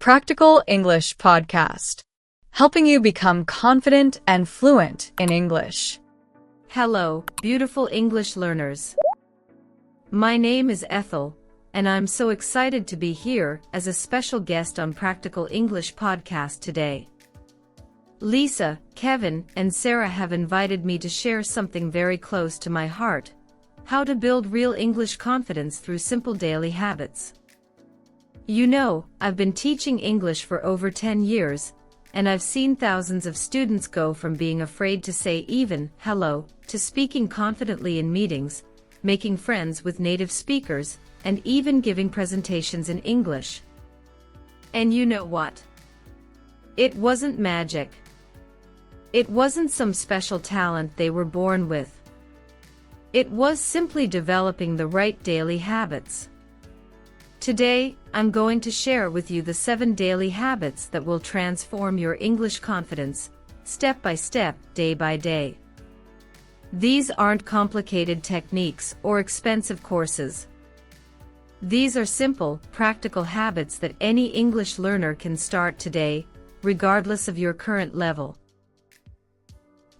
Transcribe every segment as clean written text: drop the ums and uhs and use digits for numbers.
Practical English Podcast, helping you become confident and fluent in English. Hello, beautiful English learners. My name is Ethel, and I'm so excited to be here as a special guest on Practical English Podcast today. Lisa, Kevin, and Sarah have invited me to share something very close to my heart: how to build real English confidence through simple daily habits. You know, I've been teaching English for over 10 years, and I've seen thousands of students go from being afraid to say even hello to speaking confidently in meetings, making friends with native speakers, and even giving presentations in English. And you know what? It wasn't magic. It wasn't some special talent they were born with. It was simply developing the right daily habits. Today, I'm going to share with you the 7 daily habits that will transform your English confidence, step by step, day by day. These aren't complicated techniques or expensive courses. These are simple, practical habits that any English learner can start today, regardless of your current level.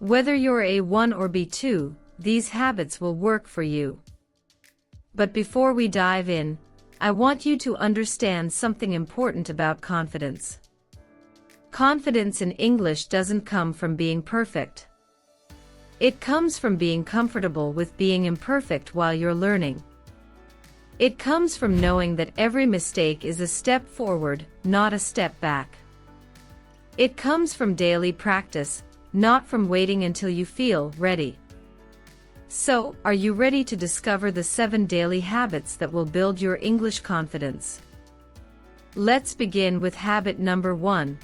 Whether you're A1 or B2, these habits will work for you. But before we dive in, I want you to understand something important about confidence. Confidence in English doesn't come from being perfect. It comes from being comfortable with being imperfect while you're learning. It comes from knowing that every mistake is a step forward, not a step back. It comes from daily practice, not from waiting until you feel ready. So, are you ready to discover the 7 daily habits that will build your English confidence? Let's begin with habit number 1.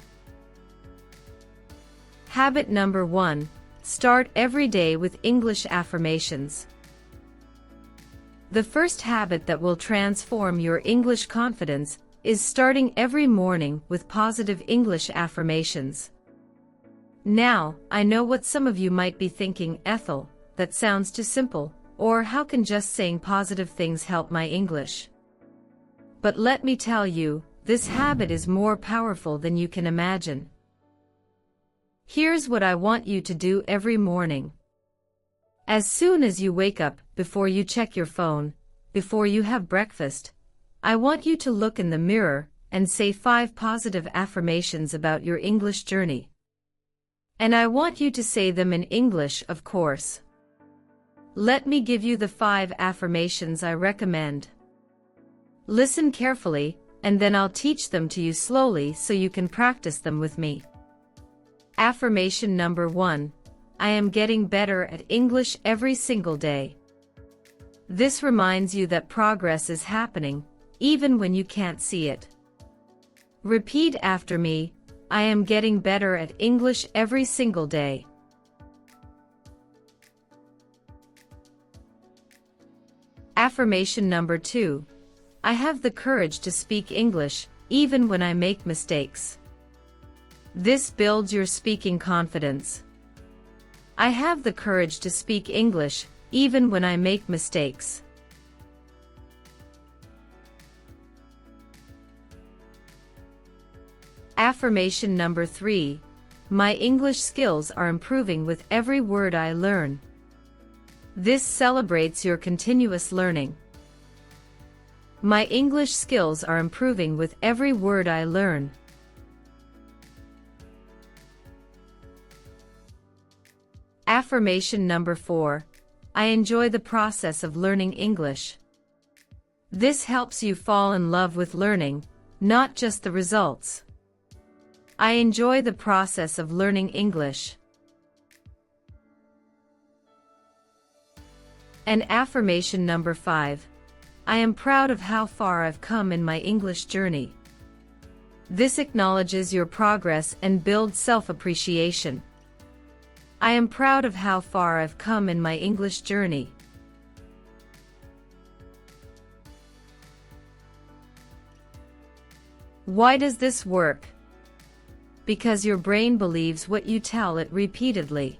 Habit number 1. Start every day with English affirmations. The first habit that will transform your English confidence is starting every morning with positive English affirmations. Now, I know what some of you might be thinking: Ethel, that sounds too simple, or how can just saying positive things help my English? But let me tell you, this habit is more powerful than you can imagine. Here's what I want you to do every morning. As soon as you wake up, before you check your phone, before you have breakfast, I want you to look in the mirror and say 5 positive affirmations about your English journey. And I want you to say them in English, of course. Let me give you the 5 affirmations I recommend. Listen carefully, and then I'll teach them to you slowly so you can practice them with me. Affirmation number 1. I am getting better at English every single day. This reminds you that progress is happening, even when you can't see it. Repeat after me: I am getting better at English every single day. Affirmation number 2. I have the courage to speak English, even when I make mistakes. This builds your speaking confidence. I have the courage to speak English, even when I make mistakes. Affirmation number 3. My English skills are improving with every word I learn. This celebrates your continuous learning. My English skills are improving with every word I learn. Affirmation number 4. I enjoy the process of learning English. This helps you fall in love with learning, not just the results. I enjoy the process of learning English. And affirmation number 5. I am proud of how far I've come in my English journey. This acknowledges your progress and builds self-appreciation. I am proud of how far I've come in my English journey. Why does this work? Because your brain believes what you tell it repeatedly.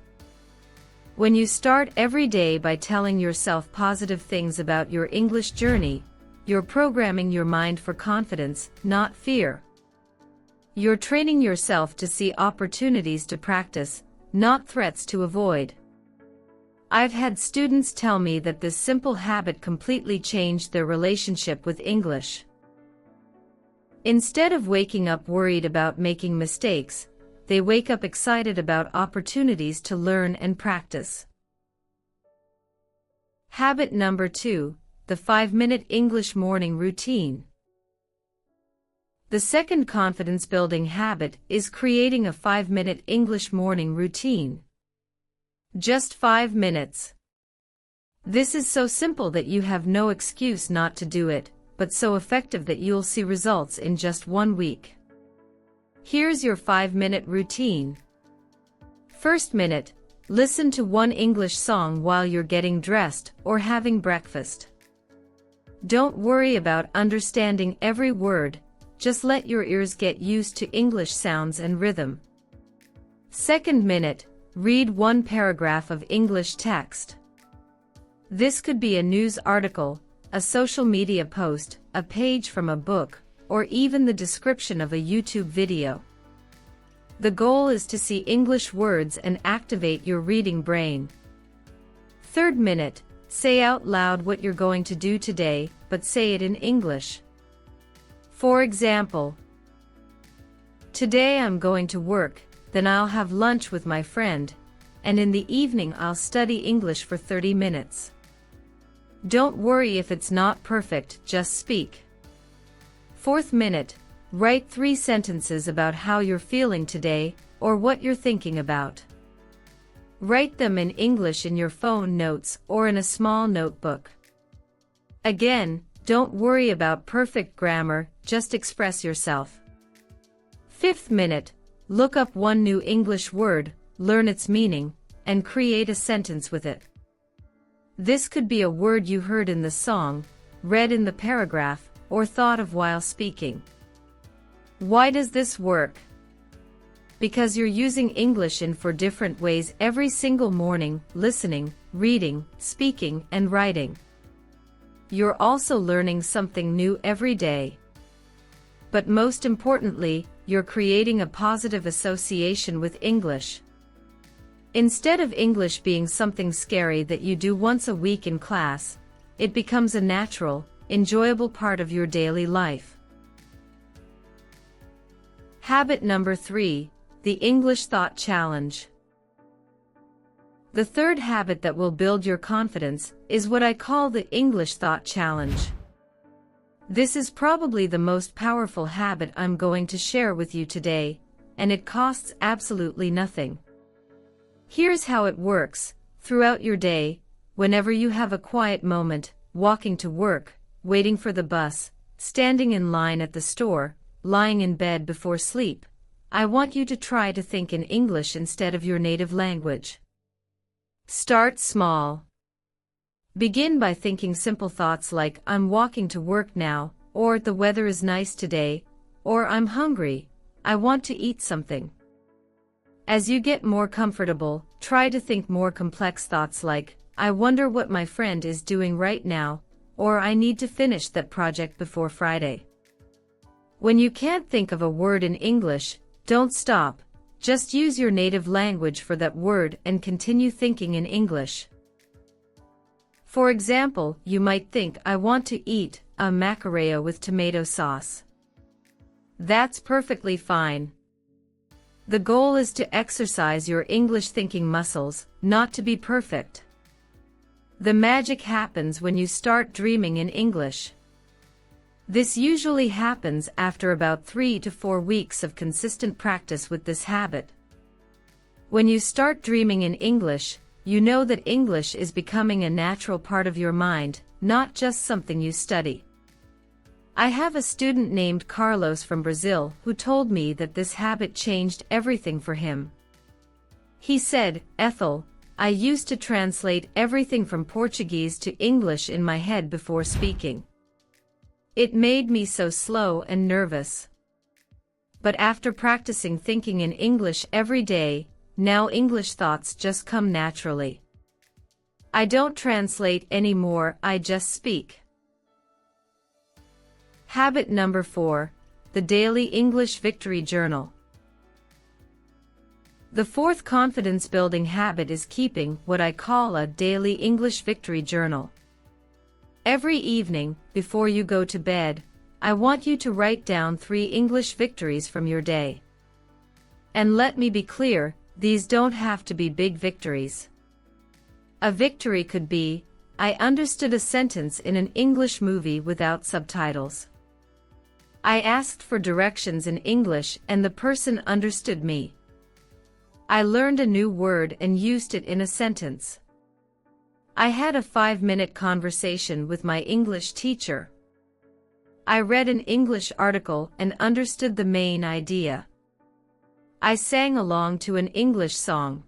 When you start every day by telling yourself positive things about your English journey, you're programming your mind for confidence, not fear. You're training yourself to see opportunities to practice, not threats to avoid. I've had students tell me that this simple habit completely changed their relationship with English. Instead of waking up worried about making mistakes, they wake up excited about opportunities to learn and practice. Habit number 2, the 5-minute English morning routine. The second confidence-building habit is creating a 5-minute English morning routine. Just 5 minutes. This is so simple that you have no excuse not to do it, but so effective that you'll see results in just 1 week. Here's your 5-minute routine. First minute, listen to one English song while you're getting dressed or having breakfast. Don't worry about understanding every word, just let your ears get used to English sounds and rhythm. Second minute, read one paragraph of English text. This could be a news article, a social media post, a page from a book, or even the description of a YouTube video. The goal is to see English words and activate your reading brain. Third minute, say out loud what you're going to do today, but say it in English. For example, today I'm going to work, then I'll have lunch with my friend, and in the evening I'll study English for 30 minutes. Don't worry if it's not perfect, just speak. Fourth minute, write 3 sentences about how you're feeling today, or what you're thinking about. Write them in English in your phone notes or in a small notebook. Again, don't worry about perfect grammar, just express yourself. Fifth minute, look up one new English word, learn its meaning, and create a sentence with it. This could be a word you heard in the song, read in the paragraph, or thought of while speaking. Why does this work? Because you're using English in 4 different ways every single morning: listening, reading, speaking, and writing. You're also learning something new every day. But most importantly, you're creating a positive association with English. Instead of English being something scary that you do once a week in class, it becomes a natural, enjoyable part of your daily life. Habit number 3, the English Thought Challenge. The third habit that will build your confidence is what I call the English Thought Challenge. This is probably the most powerful habit I'm going to share with you today, and it costs absolutely nothing. Here's how it works. Throughout your day, whenever you have a quiet moment, walking to work, waiting for the bus, standing in line at the store, lying in bed before sleep, I want you to try to think in English instead of your native language. Start small. Begin by thinking simple thoughts like, I'm walking to work now, or the weather is nice today, or I'm hungry, I want to eat something. As you get more comfortable, try to think more complex thoughts like, I wonder what my friend is doing right now, or I need to finish that project before Friday. When you can't think of a word in English, don't stop, just use your native language for that word and continue thinking in English. For example, you might think, I want to eat a macareo with tomato sauce. That's perfectly fine. The goal is to exercise your English thinking muscles, not to be perfect. The magic happens when you start dreaming in English. This usually happens after about 3 to 4 weeks of consistent practice with this habit. When you start dreaming in English, you know that English is becoming a natural part of your mind, not just something you study. I have a student named Carlos from Brazil who told me that this habit changed everything for him. He said, Ethel, I used to translate everything from Portuguese to English in my head before speaking. It made me so slow and nervous. But after practicing thinking in English every day, now English thoughts just come naturally. I don't translate anymore, I just speak. Habit number 4, the Daily English Victory Journal. The fourth confidence-building habit is keeping what I call a daily English victory journal. Every evening, before you go to bed, I want you to write down 3 English victories from your day. And let me be clear, these don't have to be big victories. A victory could be, I understood a sentence in an English movie without subtitles. I asked for directions in English and the person understood me. I learned a new word and used it in a sentence. I had a 5-minute conversation with my English teacher. I read an English article and understood the main idea. I sang along to an English song.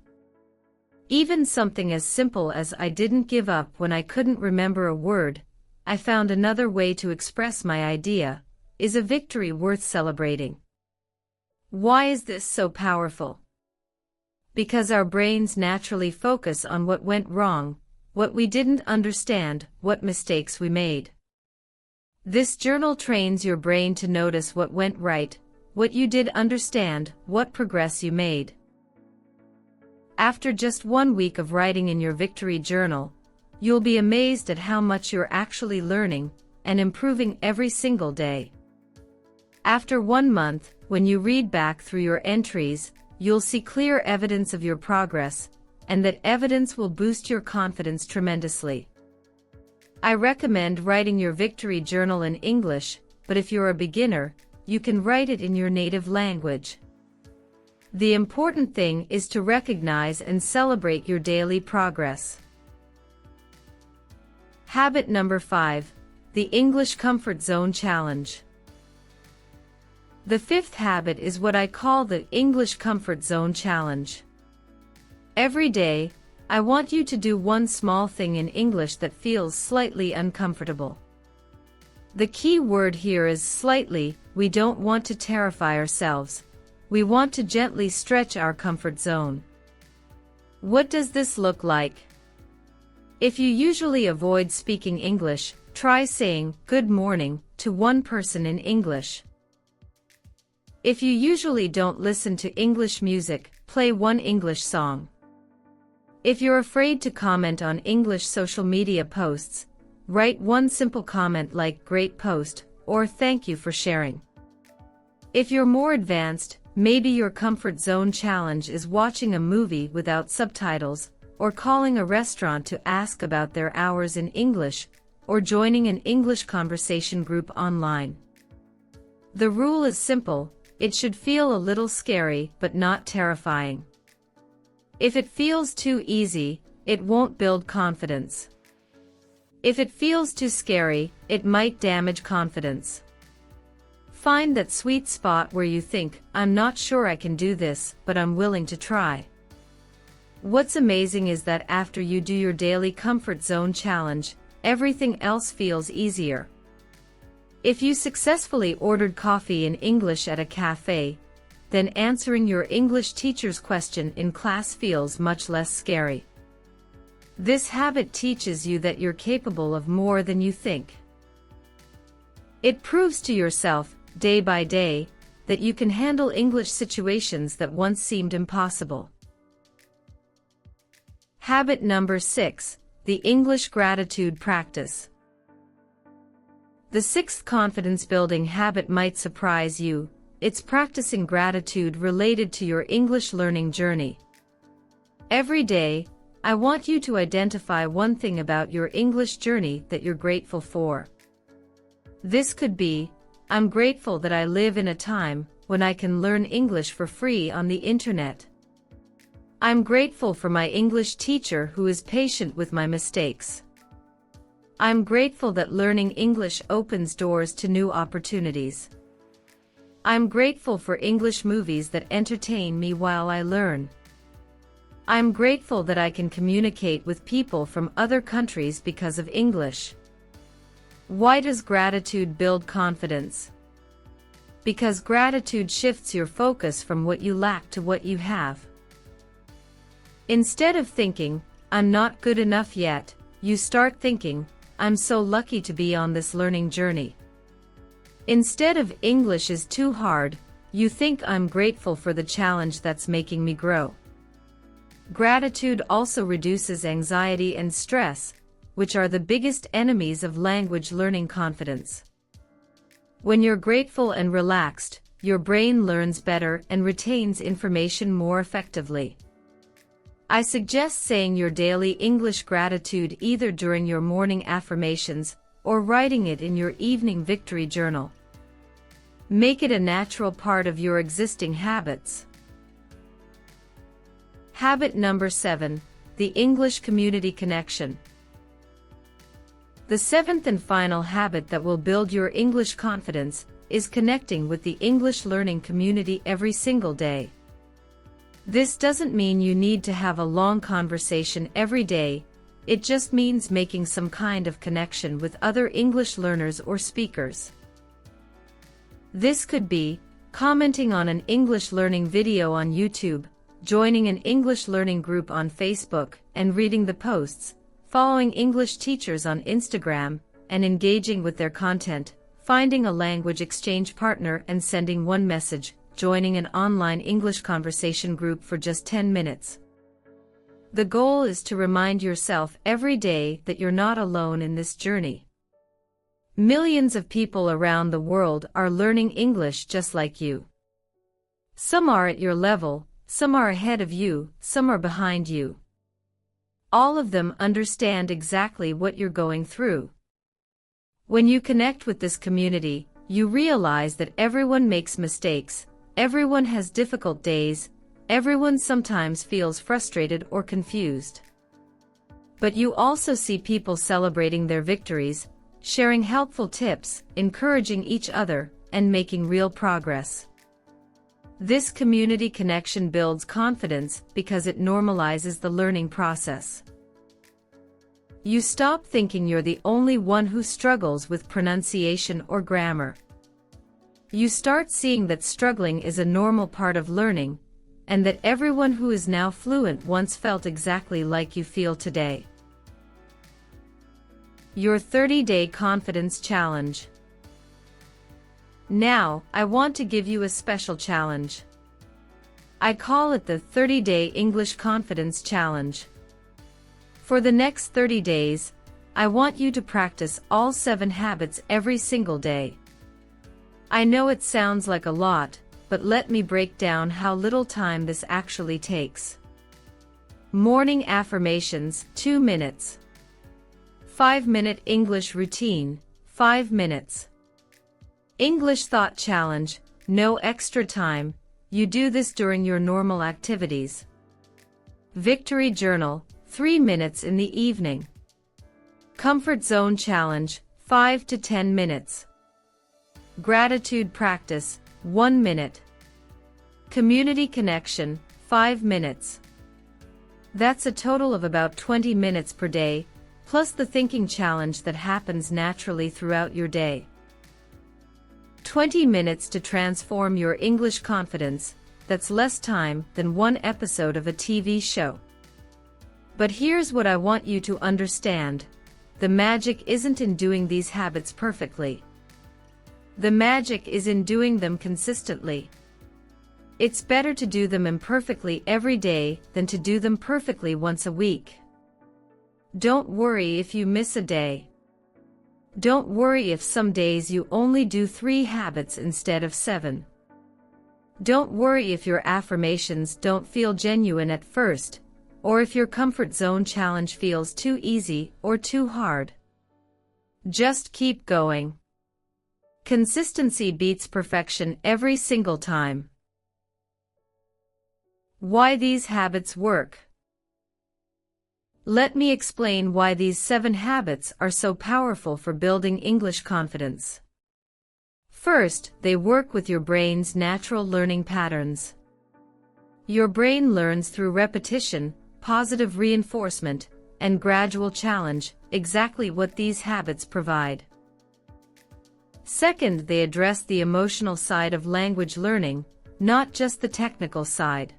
Even something as simple as I didn't give up when I couldn't remember a word, I found another way to express my idea, is a victory worth celebrating. Why is this so powerful? Because our brains naturally focus on what went wrong, what we didn't understand, what mistakes we made. This journal trains your brain to notice what went right, what you did understand, what progress you made. After just 1 week of writing in your victory journal, you'll be amazed at how much you're actually learning and improving every single day. After 1 month, when you read back through your entries, you'll see clear evidence of your progress, and that evidence will boost your confidence tremendously. I recommend writing your victory journal in English, but if you're a beginner, you can write it in your native language. The important thing is to recognize and celebrate your daily progress. Habit number 5, the English Comfort Zone Challenge. The 5th habit is what I call the English Comfort Zone Challenge. Every day, I want you to do one small thing in English that feels slightly uncomfortable. The key word here is slightly. We don't want to terrify ourselves. We want to gently stretch our comfort zone. What does this look like? If you usually avoid speaking English, try saying "good morning" to one person in English. If you usually don't listen to English music, play one English song. If you're afraid to comment on English social media posts, write one simple comment like "great post" or "thank you for sharing." If you're more advanced, maybe your comfort zone challenge is watching a movie without subtitles, or calling a restaurant to ask about their hours in English, or joining an English conversation group online. The rule is simple. It should feel a little scary, but not terrifying. If it feels too easy, it won't build confidence. If it feels too scary, it might damage confidence. Find that sweet spot where you think, "I'm not sure I can do this, but I'm willing to try." What's amazing is that after you do your daily comfort zone challenge, everything else feels easier. If you successfully ordered coffee in English at a cafe, then answering your English teacher's question in class feels much less scary. This habit teaches you that you're capable of more than you think. It proves to yourself, day by day, that you can handle English situations that once seemed impossible. Habit number 6, the English Gratitude Practice. The 6th confidence-building habit might surprise you. It's practicing gratitude related to your English learning journey. Every day, I want you to identify one thing about your English journey that you're grateful for. This could be, "I'm grateful that I live in a time when I can learn English for free on the internet. I'm grateful for my English teacher who is patient with my mistakes. I'm grateful that learning English opens doors to new opportunities. I'm grateful for English movies that entertain me while I learn. I'm grateful that I can communicate with people from other countries because of English." Why does gratitude build confidence? Because gratitude shifts your focus from what you lack to what you have. Instead of thinking, "I'm not good enough yet," you start thinking, "I'm so lucky to be on this learning journey." Instead of English is too hard, you think I'm grateful for the challenge that's making me grow. Gratitude also reduces anxiety and stress, which are the biggest enemies of language learning confidence. When you're grateful and relaxed, your brain learns better and retains information more effectively. I suggest saying your daily English gratitude either during your morning affirmations or writing it in your evening victory journal. Make it a natural part of your existing habits. Habit number 7, the English community connection. The seventh and final habit that will build your English confidence is connecting with the English learning community every single day. This doesn't mean you need to have a long conversation every day, it just means making some kind of connection with other English learners or speakers. This could be commenting on an English learning video on YouTube, joining an English learning group on Facebook and reading the posts, following English teachers on Instagram and engaging with their content, finding a language exchange partner and sending one message, joining an online English conversation group for just 10 minutes. The goal is to remind yourself every day that you're not alone in this journey. Millions of people around the world are learning English just like you. Some are at your level, some are ahead of you, some are behind you. All of them understand exactly what you're going through. When you connect with this community, you realize that everyone makes mistakes, everyone has difficult days, everyone sometimes feels frustrated or confused. But you also see people celebrating their victories, sharing helpful tips, encouraging each other, and making real progress. This community connection builds confidence because it normalizes the learning process. You stop thinking you're the only one who struggles with pronunciation or grammar. You start seeing that struggling is a normal part of learning, and that everyone who is now fluent once felt exactly like you feel today. Your 30-day confidence challenge. Now, I want to give you a special challenge. I call it the 30-day English Confidence Challenge. For the next 30 days, I want you to practice all 7 habits every single day. I know it sounds like a lot, but let me break down how little time this actually takes. Morning affirmations, 2 minutes. 5-minute English routine, 5 minutes. English thought challenge, no extra time, you do this during your normal activities. Victory journal, 3 minutes in the evening. Comfort zone challenge, 5 to 10 minutes. Gratitude practice, 1 minute. Community connection, 5 minutes. That's a total of about 20 minutes per day, plus the thinking challenge that happens naturally throughout your day. 20 minutes to transform your English confidence, that's less time than one episode of a TV show. But here's what I want you to understand. The magic isn't in doing these habits perfectly. The magic is in doing them consistently. It's better to do them imperfectly every day than to do them perfectly once a week. Don't worry if you miss a day. Don't worry if some days you only do 3 habits instead of 7. Don't worry if your affirmations don't feel genuine at first, or if your comfort zone challenge feels too easy or too hard. Just keep going. Consistency beats perfection every single time. Why these habits work. Let me explain why these 7 habits are so powerful for building English confidence. First, they work with your brain's natural learning patterns. Your brain learns through repetition, positive reinforcement, and gradual challenge, exactly what these habits provide. Second, they address the emotional side of language learning, not just the technical side.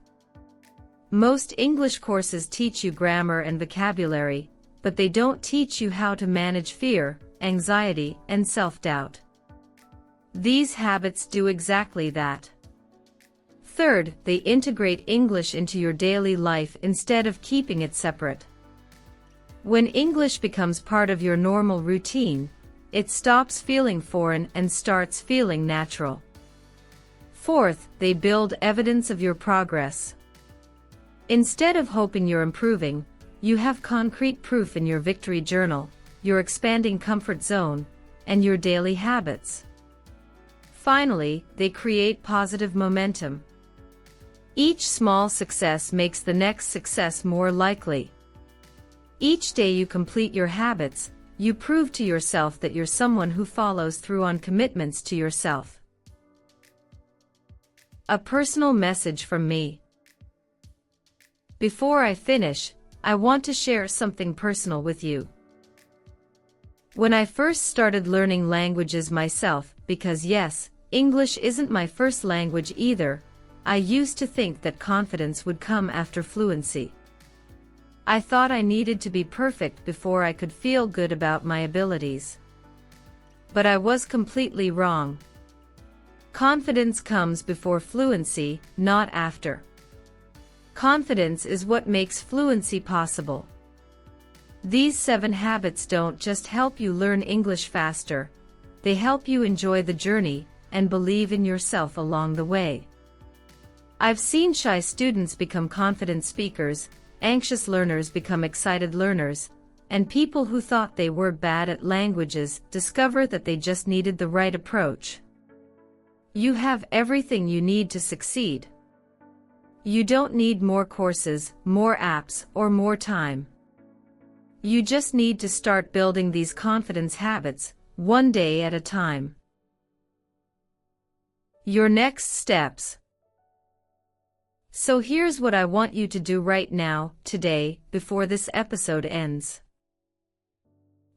Most English courses teach you grammar and vocabulary, but they don't teach you how to manage fear, anxiety, and self-doubt. These habits do exactly that. Third, they integrate English into your daily life instead of keeping it separate. When English becomes part of your normal routine, it stops feeling foreign and starts feeling natural. Fourth, they build evidence of your progress. Instead of hoping you're improving, you have concrete proof in your victory journal, your expanding comfort zone, and your daily habits. Finally, they create positive momentum. Each small success makes the next success more likely. Each day you complete your habits, you prove to yourself that you're someone who follows through on commitments to yourself. A personal message from me. Before I finish, I want to share something personal with you. When I first started learning languages myself, because yes, English isn't my first language either, I used to think that confidence would come after fluency. I thought I needed to be perfect before I could feel good about my abilities. But I was completely wrong. Confidence comes before fluency, not after. Confidence is what makes fluency possible. These 7 habits don't just help you learn English faster, they help you enjoy the journey and believe in yourself along the way. I've seen shy students become confident speakers, anxious learners become excited learners, and people who thought they were bad at languages discover that they just needed the right approach. You have everything you need to succeed. You don't need more courses, more apps, or more time. You just need to start building these confidence habits, one day at a time. Your next steps. So here's what I want you to do right now, today, before this episode ends.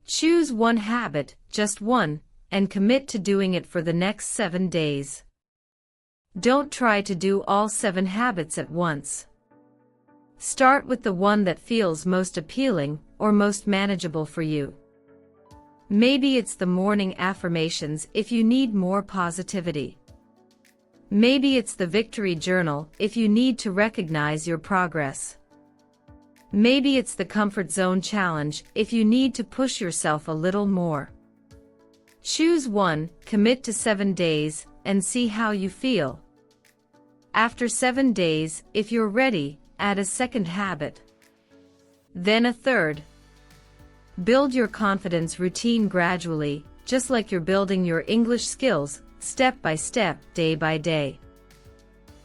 Choose one habit, just one, and commit to doing it for the next 7 days. Don't try to do all 7 habits at once. Start with the one that feels most appealing or most manageable for you. Maybe it's the morning affirmations if you need more positivity. Maybe it's the victory journal if you need to recognize your progress. Maybe it's the comfort zone challenge if you need to push yourself a little more. Choose one, commit to 7 days, and see how you feel. After 7 days, if you're ready, add a second habit. Then a third. Build your confidence routine gradually, just like you're building your English skills, step by step, day by day.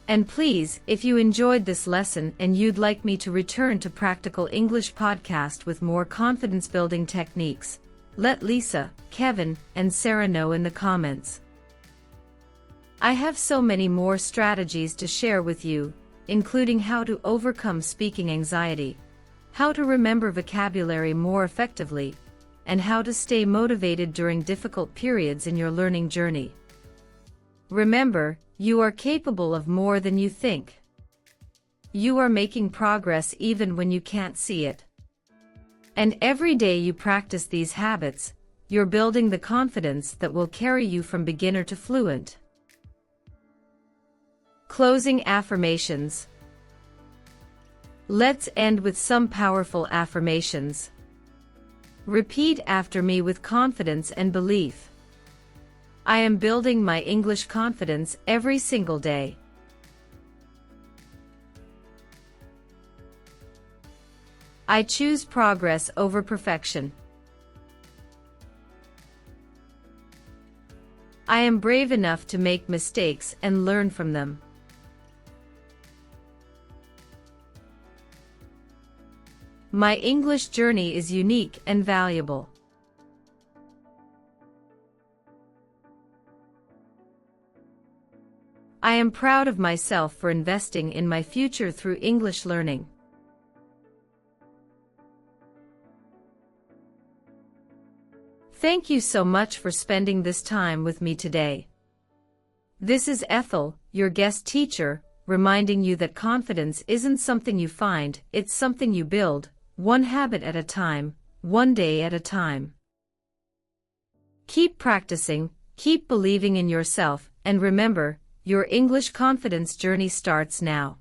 And please, if you enjoyed this lesson and you'd like me to return to Practical English Podcast with more confidence-building techniques, let Lisa, Kevin, and Sarah know in the comments. I have so many more strategies to share with you, including how to overcome speaking anxiety, how to remember vocabulary more effectively, and how to stay motivated during difficult periods in your learning journey. Remember, you are capable of more than you think. You are making progress even when you can't see it. And every day you practice these habits, you're building the confidence that will carry you from beginner to fluent. Closing affirmations. Let's end with some powerful affirmations. Repeat after me with confidence and belief. I am building my English confidence every single day. I choose progress over perfection. I am brave enough to make mistakes and learn from them. My English journey is unique and valuable. I am proud of myself for investing in my future through English learning. Thank you so much for spending this time with me today. This is Ethel, your guest teacher, reminding you that confidence isn't something you find, it's something you build, one habit at a time, one day at a time. Keep practicing, Keep believing in yourself, and remember, your English confidence journey starts now.